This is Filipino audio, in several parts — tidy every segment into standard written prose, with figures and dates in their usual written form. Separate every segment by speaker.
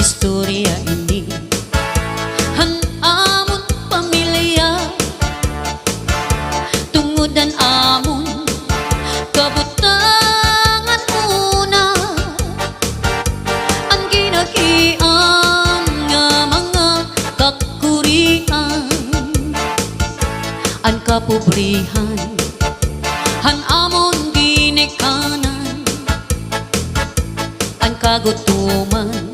Speaker 1: istorya ini. Han amon pamilya tungod ang amon kabutangan una, ang ginagian nga mga kakurian, ang kapobrihan, han amon ginikanan, ang kagutuman,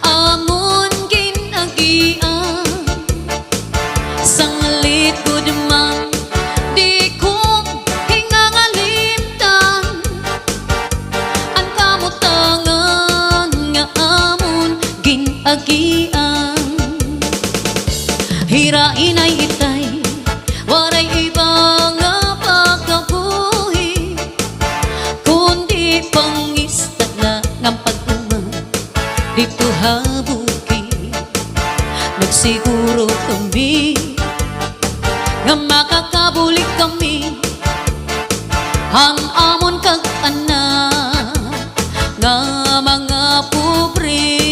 Speaker 1: amon ginagian, sang likod man di ko hingangalimtan, ang kamutangan nga amon ginagian. Hirain ay itay waray iba nga pagkabuhi, kundi pangista na ng pag-uma dito habuki. Nagsiguro kami nga makakabulik kami, han amon kag anak nga mga pobre,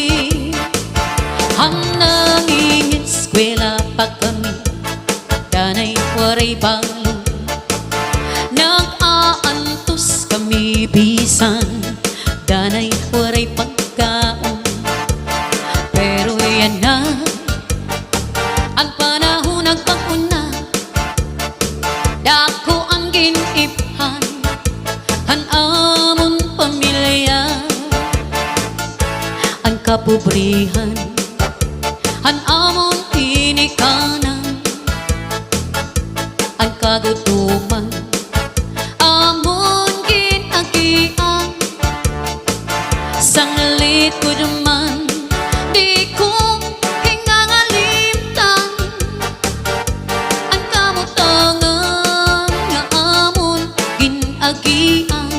Speaker 1: han nanging eskwela pa kami, danay waray balo, nag-aantos kami bisan, danay waray pagkaon. Pero yan na ang panahon nagpakuna, dako ang giniphan, han amon pamilya, ang kapobrihan, han amon inikanan, ang kagutuman, amon ginagian, sang likod man di ko hingangalimtan, ang kamutangan nga amon ginagian,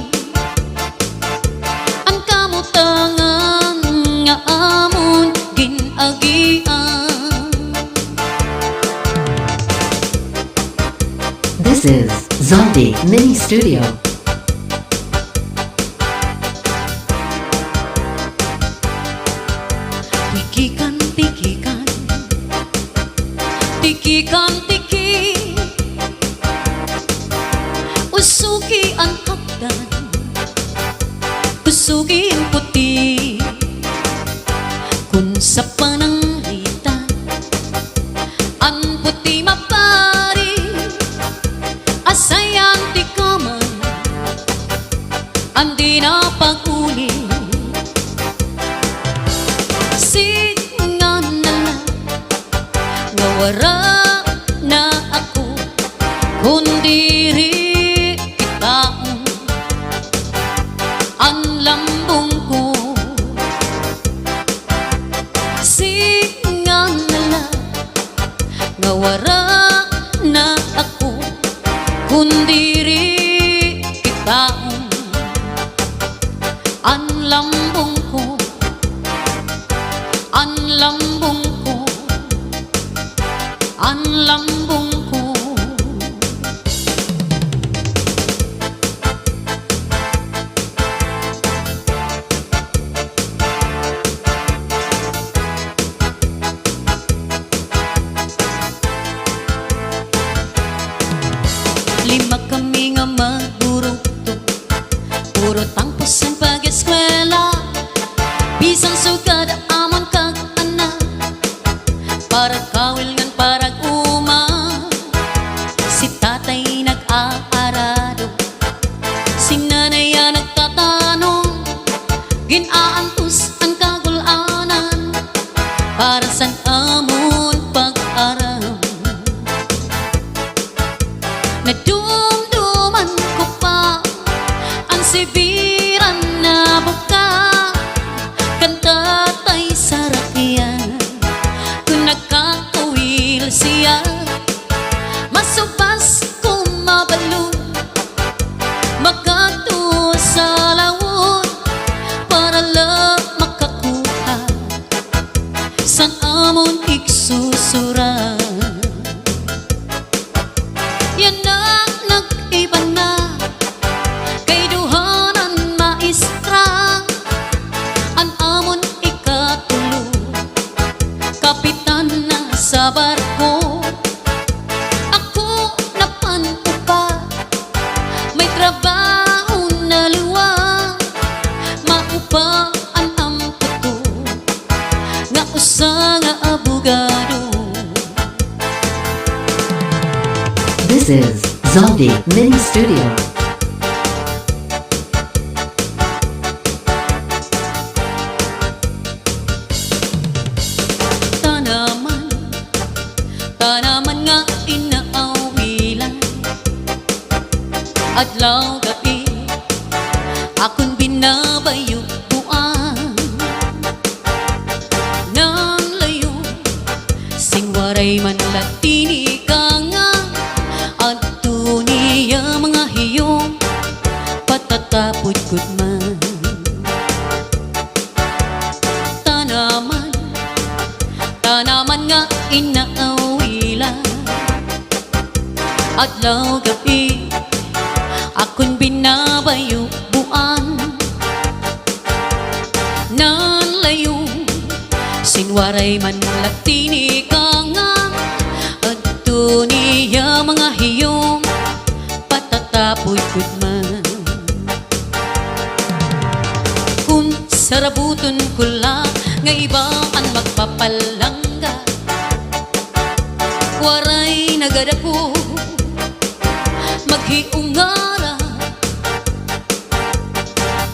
Speaker 1: ang kamutangan nga amon ginagian.
Speaker 2: This is Zombie Mini Studio.
Speaker 1: Tikikan, tikikan, tikikan, tiki, usuki ang hagdan, usuki ang puti, kung sa pananglitan, ang puti mapari, asayang tikaman, ang di na pag-uli. Singan na lang nga wara na ako, kundi kitaon ang lambong ko. Singan na lang nga wara na ako, kundi kitaon ang lambong ko, ang lambong ko, ang lambong ko. Lima kami nga magburugto, puro tangpos ang pag-eskwela, bisang sugad amon kag anak, para kawil ngan parag uma. Si tatay nag-aarado, si nanay nagtatanong, ginaantos ang kagulanan, para san amon pag-aram. Nadumduman ko pa ang sibiran na buka, kan tatay sa rakyan, kung nagkakawil siya, masubas ko mabalo, magkato sa lawon, para lang makakuha sang amon iksusura. Yan ang nag-iba na, kay duhanan maestra, ang amon ikatulog.
Speaker 2: This is Zaldi Mini Studio.
Speaker 1: Tanaman nga inaawilan, adlaw gabi akong binabayuan. Nang layo sing waray man latini ka nga, adto niya mga hiyong patatapod kud man. Tanaman nga inaawilan, adlaw gabi akong binabayuan. Nang layo sinwaray man latini ka nga, adto niya mga hiyong patatapoy kud man. Kung sarabuton ko lang nga iba ang magpapalangga, waray nagadako maghiungara,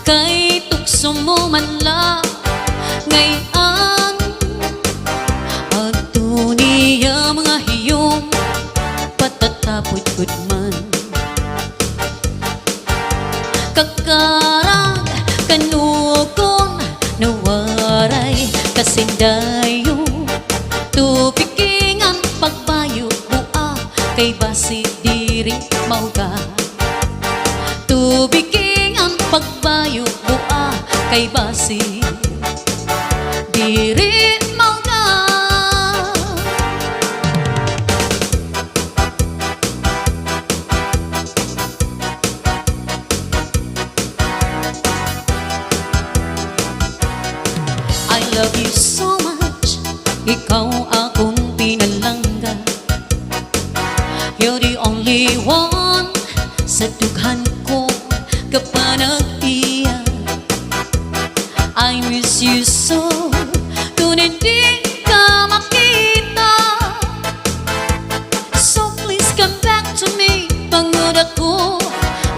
Speaker 1: kay tukso mo man la ngayon, adto niya mga hiyong patatapod kud man. Kakarang kanukon nawaray kasindayo, tupikingan pagbayo bua kay basi diri mauga. Tubikingan pagbayo bua kay basi diri mauga. I love you so much, ikaw akong pinalangga. You're the only one sa dughan ko kapanag-iya. I miss you so kung hindi ka makita. So please come back to me, pangod ako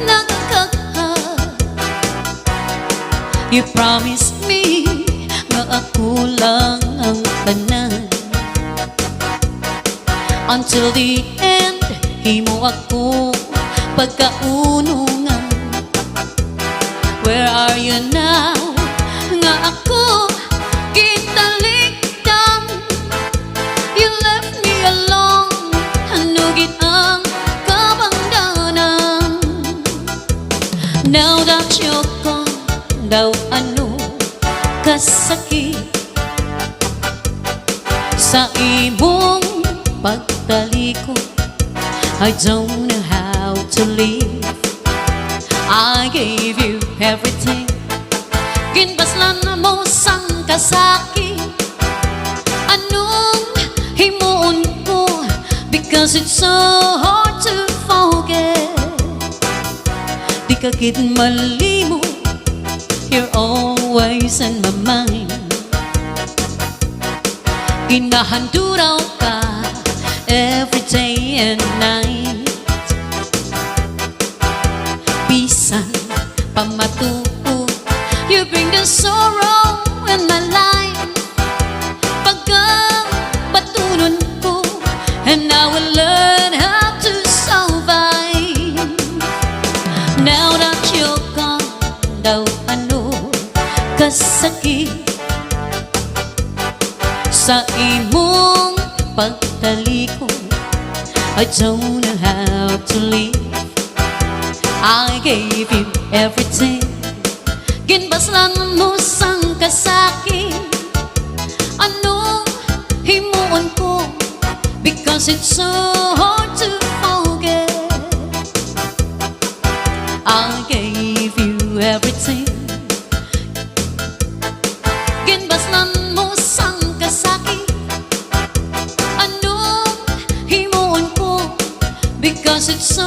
Speaker 1: nagkaka. You promised me nga ako lang ang tanan, until the end himo ako pagkaunungan. Where are you now nga ako kitalikdan? You left me alone, hanugit ang kabangdanan. Now that you're gone, daw ano kasakit sa imong pagtalikod. I don't know how to live. I gave you everything, ginbaslan mo sang kasakit. Anong himuon ko, because it's so hard to forget. Di ka gid malimo, you're always in my mind. Ginahanduraw ka every day and night. Bisan pamatuo, you bring the sorrow in my life. Pagka batunon ko, and I will learn how to survive. Now that you're gone, daw ano kasakit sa imong pagtalikod. I don't know how to live. I gave you everything, ginbaslan mo sang kasakit. Anong himuon ko, because it's so hard to forget. I gave you everything, ginbaslan mo sang kasakit. Anong himuon ko, because it's so